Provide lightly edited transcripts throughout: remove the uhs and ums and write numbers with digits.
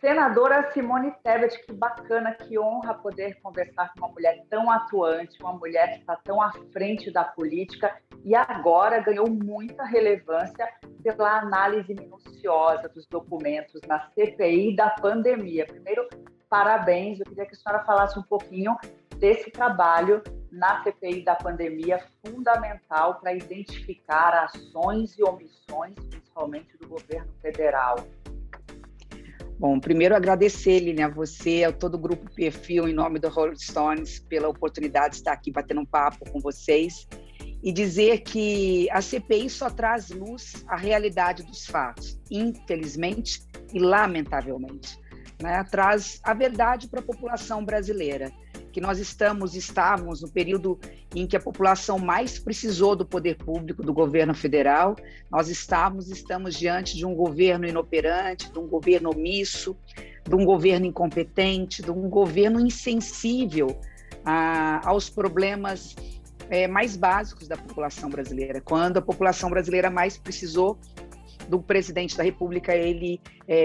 Senadora Simone Tebet, que bacana, que honra poder conversar com uma mulher tão atuante, uma mulher que está tão à frente da política e agora ganhou muita relevância pela análise minuciosa dos documentos na CPI da pandemia. Primeiro, parabéns, eu queria que a senhora falasse um pouquinho desse trabalho na CPI da pandemia, fundamental para identificar ações e omissões, principalmente do governo federal. Bom, primeiro agradecer, Lilian, a você, a todo o Grupo Perfil, em nome do Rolling Stones, pela oportunidade de estar aqui batendo um papo com vocês e dizer que a CPI só traz luz à realidade dos fatos, infelizmente e lamentavelmente, né? Traz a verdade para a população brasileira, que nós estávamos no período em que a população mais precisou do poder público, do governo federal. Nós estamos diante de um governo inoperante, de um governo omisso, de um governo incompetente, de um governo insensível aos problemas mais básicos da população brasileira. Quando a população brasileira mais precisou do presidente da República, ele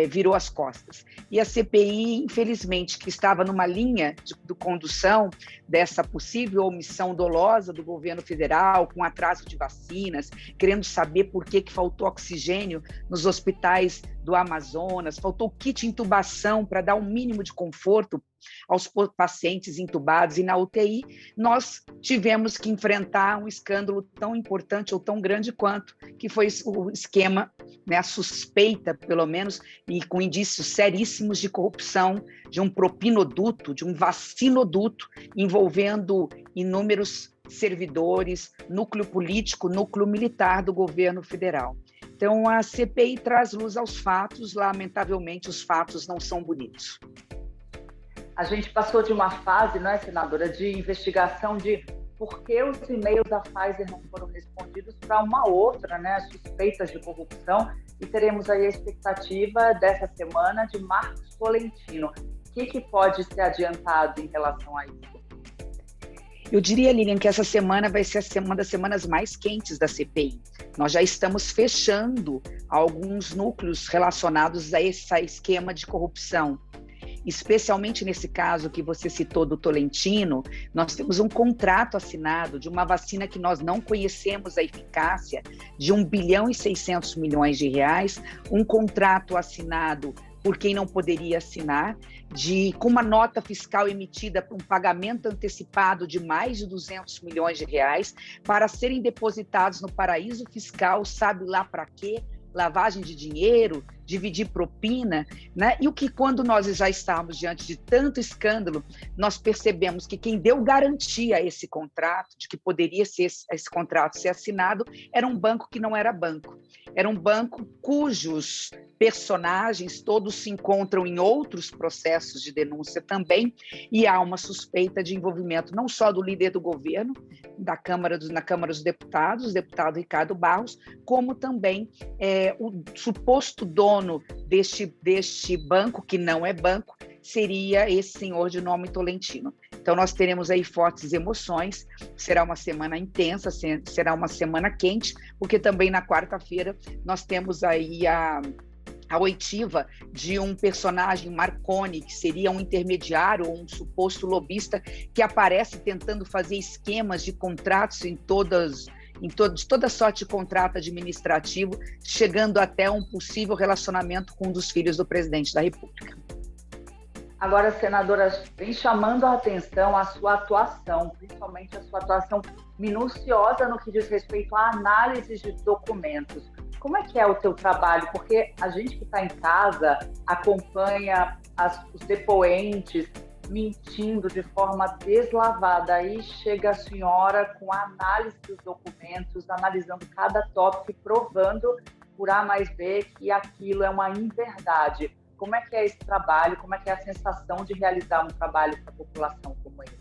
virou as costas. E a CPI, infelizmente, que estava numa linha de condução dessa possível omissão dolosa do governo federal, com atraso de vacinas, querendo saber por que faltou oxigênio nos hospitais do Amazonas, faltou kit intubação para dar um mínimo de conforto aos pacientes intubados, e na UTI nós tivemos que enfrentar um escândalo tão importante ou tão grande quanto, que foi o esquema, né, a suspeita, pelo menos, e com indícios seríssimos de corrupção, de um propinoduto, de um vacinoduto, envolvendo inúmeros servidores, núcleo político, núcleo militar do governo federal. Então, a CPI traz luz aos fatos, lamentavelmente os fatos não são bonitos. A gente passou de uma fase, não é, senadora, de investigação de por que os e-mails da Pfizer não foram respondidos para uma outra, né, suspeitas de corrupção, e teremos aí a expectativa dessa semana de Marcos Tolentino. O que pode ser adiantado em relação a isso? Eu diria, Lilian, que essa semana vai ser uma das semanas mais quentes da CPI. Nós já estamos fechando alguns núcleos relacionados a esse esquema de corrupção. Especialmente nesse caso que você citou do Tolentino, nós temos um contrato assinado de uma vacina que nós não conhecemos a eficácia, de R$ 1 bilhão e 600 milhões de reais, um contrato assinado por quem não poderia assinar, com uma nota fiscal emitida para um pagamento antecipado de mais de 200 milhões de reais para serem depositados no paraíso fiscal, sabe lá para quê? Lavagem de dinheiro, dividir propina, né? E o que, quando nós já estávamos diante de tanto escândalo, nós percebemos que quem deu garantia a esse contrato, de que poderia ser esse contrato ser assinado, era um banco que não era banco. Era um banco cujos personagens todos se encontram em outros processos de denúncia também, e há uma suspeita de envolvimento não só do líder do governo, na Câmara dos Deputados, o deputado Ricardo Barros, como também o suposto dono deste banco, que não é banco, seria esse senhor de nome Tolentino. Então, nós teremos aí fortes emoções, será uma semana intensa, será uma semana quente, porque também na quarta-feira nós temos aí a oitiva de um personagem, Marconi, que seria um intermediário ou um suposto lobista que aparece tentando fazer esquemas de contratos de toda sorte de contrato administrativo, chegando até um possível relacionamento com um dos filhos do presidente da República. Agora, senadora, vem chamando a atenção a sua atuação, principalmente a sua atuação minuciosa no que diz respeito à análise de documentos. Como é que é o teu trabalho? Porque a gente que está em casa acompanha os depoentes mentindo de forma deslavada. Aí chega a senhora com a análise dos documentos, analisando cada tópico e provando por A mais B que aquilo é uma inverdade. Como é que é esse trabalho? Como é que é a sensação de realizar um trabalho para a população como esse?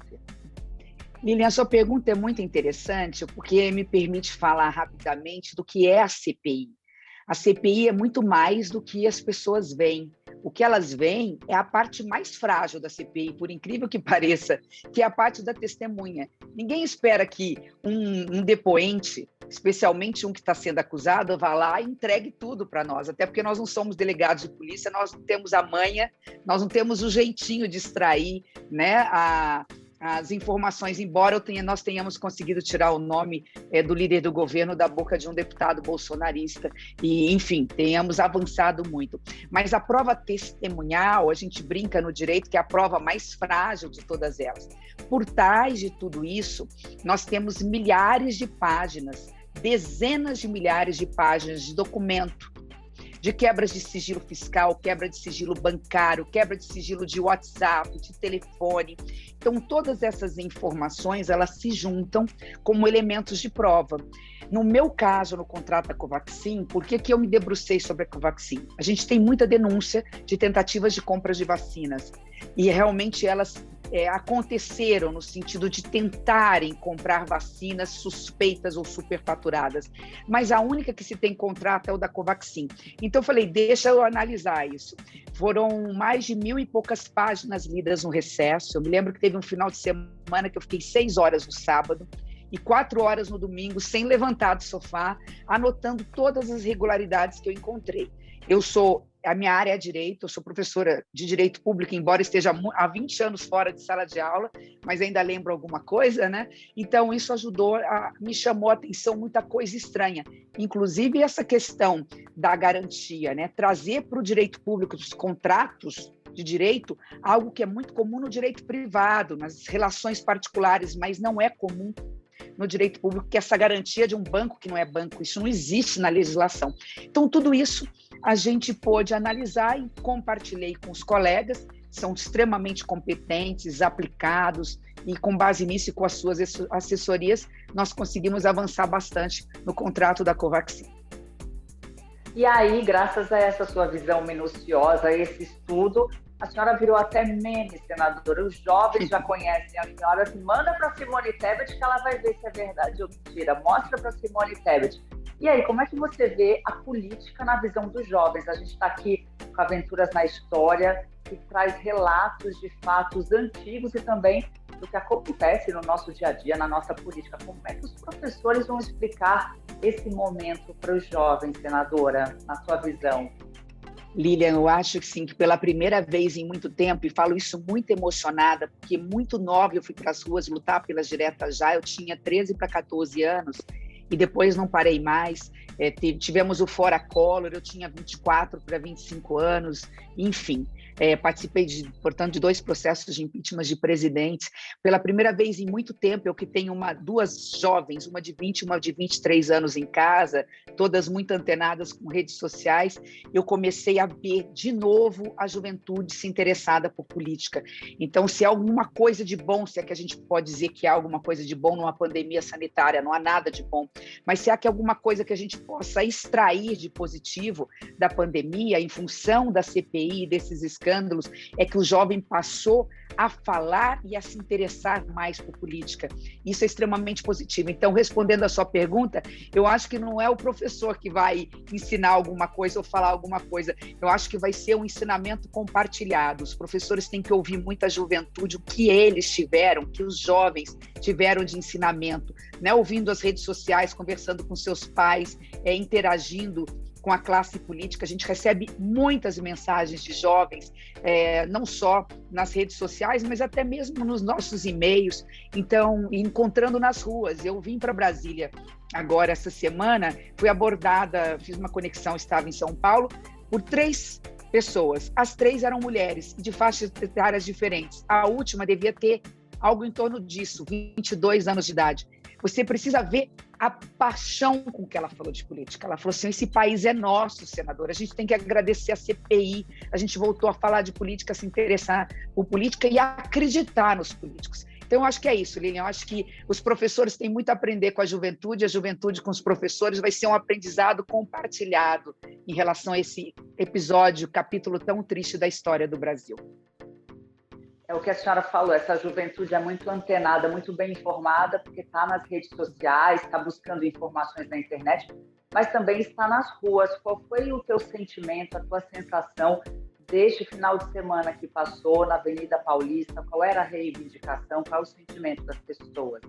Lilian, a sua pergunta é muito interessante, porque me permite falar rapidamente do que é a CPI. A CPI é muito mais do que as pessoas veem. O que elas veem é a parte mais frágil da CPI, por incrível que pareça, que é a parte da testemunha. Ninguém espera que um depoente especialmente um que está sendo acusado, vá lá e entregue tudo para nós, até porque nós não somos delegados de polícia, nós não temos a manha, nós não temos o jeitinho de extrair, né, as informações, embora nós tenhamos conseguido tirar o nome do líder do governo da boca de um deputado bolsonarista e, enfim, tenhamos avançado muito. Mas a prova testemunhal, a gente brinca no direito que é a prova mais frágil de todas elas. Por trás de tudo isso, nós temos milhares de páginas, dezenas de milhares de páginas de documento, de quebras de sigilo fiscal, quebra de sigilo bancário, quebra de sigilo de WhatsApp, de telefone. Então, todas essas informações, elas se juntam como elementos de prova. No meu caso, no contrato da Covaxin, por que eu me debrucei sobre a Covaxin? A gente tem muita denúncia de tentativas de compras de vacinas e realmente elas aconteceram no sentido de tentarem comprar vacinas suspeitas ou superfaturadas, mas a única que se tem contrato é o da Covaxin. Então eu falei, deixa eu analisar isso. Foram mais de 1.000 e poucas páginas lidas no recesso. Eu me lembro que teve um final de semana que eu fiquei 6 horas no sábado e 4 horas no domingo, sem levantar do sofá, anotando todas as irregularidades que eu encontrei. A minha área é direito, eu sou professora de direito público, embora esteja há 20 anos fora de sala de aula, mas ainda lembro alguma coisa, né? Então, isso me chamou a atenção muita coisa estranha, inclusive essa questão da garantia, né? Trazer para o direito público, dos contratos de direito, algo que é muito comum no direito privado, nas relações particulares, mas não é comum no direito público, que é essa garantia de um banco que não é banco, isso não existe na legislação. Então, tudo isso a gente pôde analisar e compartilhei com os colegas, são extremamente competentes, aplicados, e com base nisso e com as suas assessorias, nós conseguimos avançar bastante no contrato da Covaxin. E aí, graças a essa sua visão minuciosa, esse estudo, a senhora virou até meme, senadora. Os jovens já conhecem a senhora. Assim, manda para Simone Tebet que ela vai ver se é verdade ou mentira. Mostra para Simone Tebet. E aí, como é que você vê a política na visão dos jovens? A gente está aqui com Aventuras na História, que traz relatos de fatos antigos e também do que acontece no nosso dia a dia, na nossa política. Como é que os professores vão explicar esse momento para os jovens, senadora, na sua visão? Lilian, eu acho que sim, que pela primeira vez em muito tempo, e falo isso muito emocionada, porque muito nova eu fui para as ruas lutar pelas diretas já, eu tinha 13 para 14 anos, e depois não parei mais. Tivemos o Fora Collor, eu tinha 24 para 25 anos, enfim. Participei, portanto, de 2 processos de impeachment de presidentes. Pela primeira vez em muito tempo, eu que tenho 2 jovens, uma de 20 e uma de 23 anos em casa, todas muito antenadas com redes sociais, eu comecei a ver de novo a juventude se interessada por política. Então, se há alguma coisa de bom, se é que a gente pode dizer que há alguma coisa de bom numa pandemia sanitária, não há nada de bom, mas se há que alguma coisa que a gente possa extrair de positivo da pandemia, em função da CPI, desses escândalos, é que o jovem passou a falar e a se interessar mais por política. Isso é extremamente positivo. Então, respondendo a sua pergunta, eu acho que não é o professor que vai ensinar alguma coisa ou falar alguma coisa. Eu acho que vai ser um ensinamento compartilhado. Os professores têm que ouvir muita juventude, o que eles tiveram, que os jovens tiveram de ensinamento, né? Ouvindo as redes sociais, conversando com seus pais, interagindo com a classe política. A gente recebe muitas mensagens de jovens, não só nas redes sociais, mas até mesmo nos nossos e-mails, então, encontrando nas ruas. Eu vim para Brasília agora, essa semana, fui abordada, fiz uma conexão, estava em São Paulo, por 3 pessoas. As 3 eram mulheres, de faixas etárias diferentes. A última devia ter algo em torno disso, 22 anos de idade. Você precisa ver a paixão com que ela falou de política. Ela falou assim, esse país é nosso, senador, a gente tem que agradecer a CPI, a gente voltou a falar de política, se interessar por política e acreditar nos políticos. Então, eu acho que é isso, Lilian, eu acho que os professores têm muito a aprender com a juventude com os professores, vai ser um aprendizado compartilhado em relação a esse episódio, capítulo tão triste da história do Brasil. É o que a senhora falou, essa juventude é muito antenada, muito bem informada, porque está nas redes sociais, está buscando informações na internet, mas também está nas ruas. Qual foi o teu sentimento, a tua sensação deste final de semana que passou na Avenida Paulista? Qual era a reivindicação, qual é o sentimento das pessoas?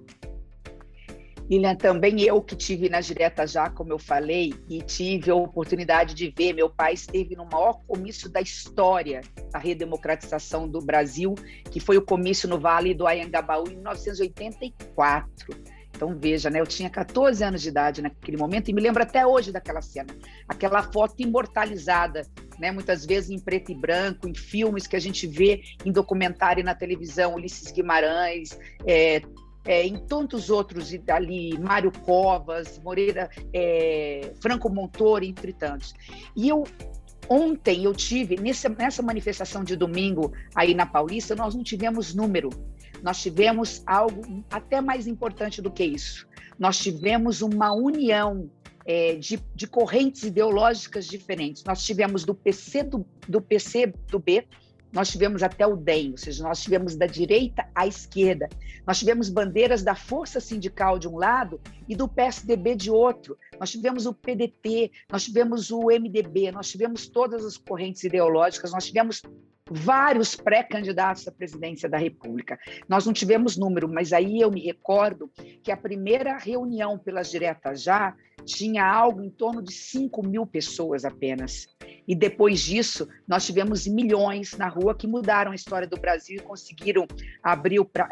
Lilian, também eu que tive nas Diretas Já, como eu falei, e tive a oportunidade de ver, meu pai esteve no maior comício da história da redemocratização do Brasil, que foi o comício no Vale do Anhangabaú em 1984. Então, veja, né? Eu tinha 14 anos de idade naquele momento e me lembro até hoje daquela cena, aquela foto imortalizada, né? Muitas vezes em preto e branco, em filmes que a gente vê em documentário e na televisão, Ulisses Guimarães, em tantos outros ali, Mário Covas, Moreira, Franco Montoro, entre tantos. E ontem eu tive, nessa manifestação de domingo aí na Paulista, nós não tivemos número. Nós tivemos algo até mais importante do que isso. Nós tivemos uma união de correntes ideológicas diferentes. Nós tivemos do PCdoB, nós tivemos até o DEM, ou seja, nós tivemos da direita à esquerda. Nós tivemos bandeiras da Força Sindical de um lado e do PSDB de outro. Nós tivemos o PDT, nós tivemos o MDB, nós tivemos todas as correntes ideológicas, nós tivemos vários pré-candidatos à presidência da República. Nós não tivemos número, mas aí eu me recordo que a primeira reunião pelas Diretas Já tinha algo em torno de 5.000 pessoas apenas. E depois disso, nós tivemos milhões na rua que mudaram a história do Brasil e conseguiram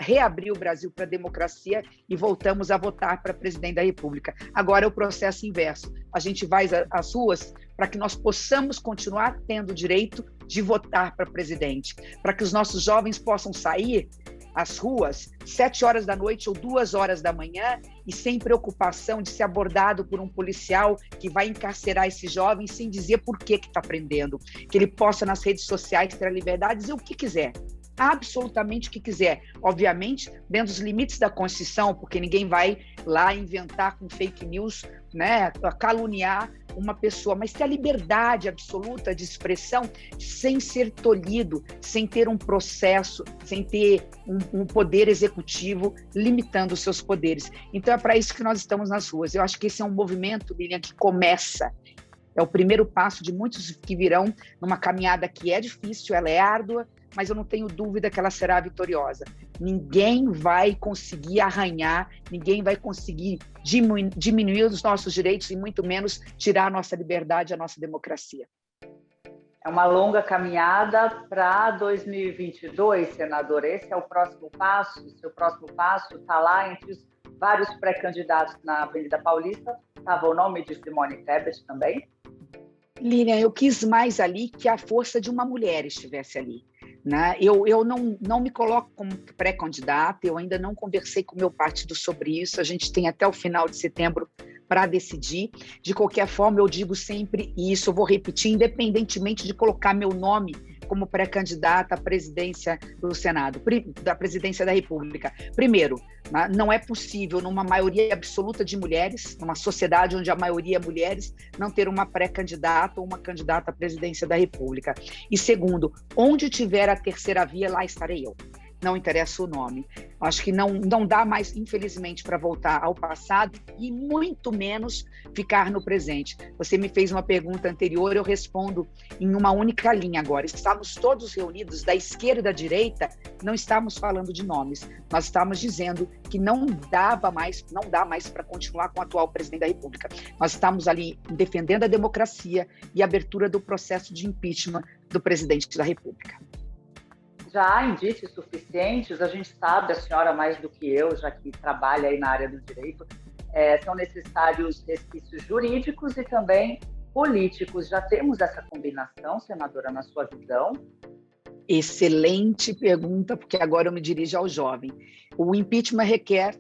reabrir o Brasil para a democracia e voltamos a votar para presidente da República. Agora é o processo inverso. A gente vai às ruas para que nós possamos continuar tendo o direito de votar para presidente, para que os nossos jovens possam sair às ruas 7 horas da noite ou 2 horas da manhã e sem preocupação de ser abordado por um policial que vai encarcerar esse jovem sem dizer por que está prendendo, que ele possa nas redes sociais ter a liberdade de dizer o que quiser, absolutamente o que quiser, obviamente dentro dos limites da Constituição, porque ninguém vai lá inventar com fake news, né, caluniar uma pessoa, mas ter a liberdade absoluta de expressão sem ser tolhido, sem ter um processo, sem ter um poder executivo limitando os seus poderes. Então é para isso que nós estamos nas ruas. Eu acho que esse é um movimento, Lilian, que começa. É o primeiro passo de muitos que virão numa caminhada que é difícil, ela é árdua, mas eu não tenho dúvida que ela será vitoriosa. Ninguém vai conseguir arranhar, ninguém vai conseguir diminuir os nossos direitos e muito menos tirar a nossa liberdade, a nossa democracia. É uma longa caminhada para 2022, senadora. Esse é o próximo passo? O seu próximo passo está lá entre os vários pré-candidatos na Avenida Paulista. Estava o nome de Simone Tebet também? Lilian, eu quis mais ali que a força de uma mulher estivesse ali. Né? Eu não me coloco como pré-candidata, eu ainda não conversei com o meu partido sobre isso, a gente tem até o final de setembro para decidir. De qualquer forma, eu digo sempre, e isso eu vou repetir, independentemente de colocar meu nome como pré-candidata à presidência do Senado, da presidência da República. Primeiro, não é possível, numa maioria absoluta de mulheres, numa sociedade onde a maioria é mulheres, não ter uma pré-candidata ou uma candidata à presidência da República. E segundo, onde tiver a terceira via, lá estarei eu. Não interessa o nome. Acho que não dá mais, infelizmente, para voltar ao passado e muito menos ficar no presente. Você me fez uma pergunta anterior, eu respondo em uma única linha agora. Estamos todos reunidos, da esquerda e da direita, não estamos falando de nomes. Nós estamos dizendo que não dá mais para continuar com o atual presidente da República. Nós estamos ali defendendo a democracia e a abertura do processo de impeachment do presidente da República. Já há indícios suficientes, a gente sabe, a senhora mais do que eu, já que trabalha aí na área do direito, são necessários resquícios jurídicos e também políticos. Já temos essa combinação, senadora, na sua visão? Excelente pergunta, porque agora eu me dirijo ao jovem. O impeachment requer,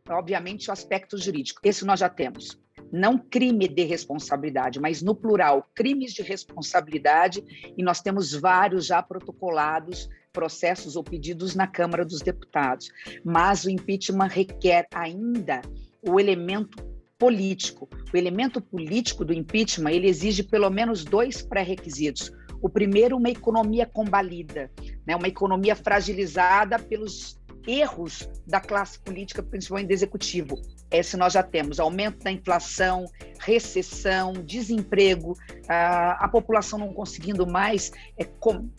obviamente, o aspecto jurídico. Esse nós já temos. Não crime de responsabilidade, mas no plural, crimes de responsabilidade, e nós temos vários já protocolados, processos ou pedidos na Câmara dos Deputados. Mas o impeachment requer ainda o elemento político. O elemento político do impeachment, ele exige pelo menos 2 pré-requisitos. O primeiro, uma economia combalida, né? Uma economia fragilizada pelos erros da classe política, principalmente do executivo. Esse nós já temos, aumento da inflação, recessão, desemprego, a população não conseguindo mais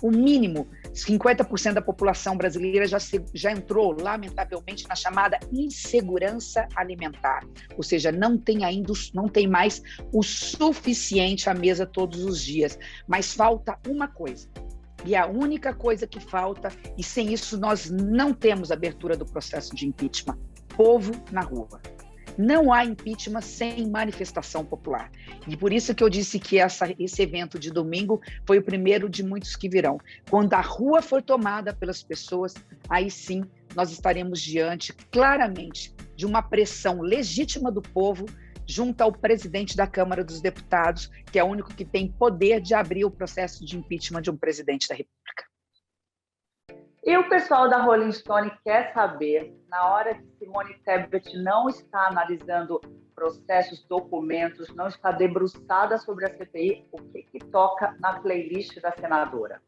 o mínimo 50% da população brasileira já entrou, lamentavelmente, na chamada insegurança alimentar, ou seja, não tem mais o suficiente à mesa todos os dias, mas falta uma coisa. E a única coisa que falta, e sem isso nós não temos abertura do processo de impeachment: povo na rua. Não há impeachment sem manifestação popular. E por isso que eu disse que esse evento de domingo foi o primeiro de muitos que virão. Quando a rua for tomada pelas pessoas, aí sim nós estaremos diante, claramente, de uma pressão legítima do povo junto ao presidente da Câmara dos Deputados, que é o único que tem poder de abrir o processo de impeachment de um presidente da República. E o pessoal da Rolling Stone quer saber, na hora que Simone Tebet não está analisando processos, documentos, não está debruçada sobre a CPI, o que toca na playlist da senadora?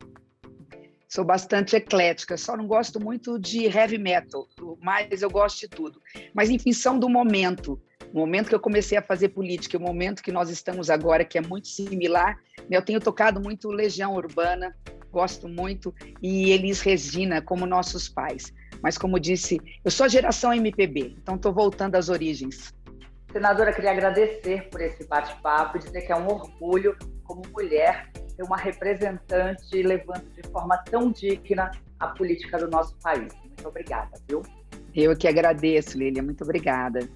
Sou bastante eclética, só não gosto muito de heavy metal, mas eu gosto de tudo. Mas, em função do momento, o momento que eu comecei a fazer política, o momento que nós estamos agora, que é muito similar, eu tenho tocado muito Legião Urbana, gosto muito, e Elis Regina, como nossos pais. Mas, como disse, eu sou a geração MPB, então estou voltando às origens. Senadora, queria agradecer por esse bate-papo e dizer que é um orgulho, como mulher, ter uma representante levando de forma tão digna a política do nosso país. Muito obrigada, viu? Eu que agradeço, Lília. Muito obrigada.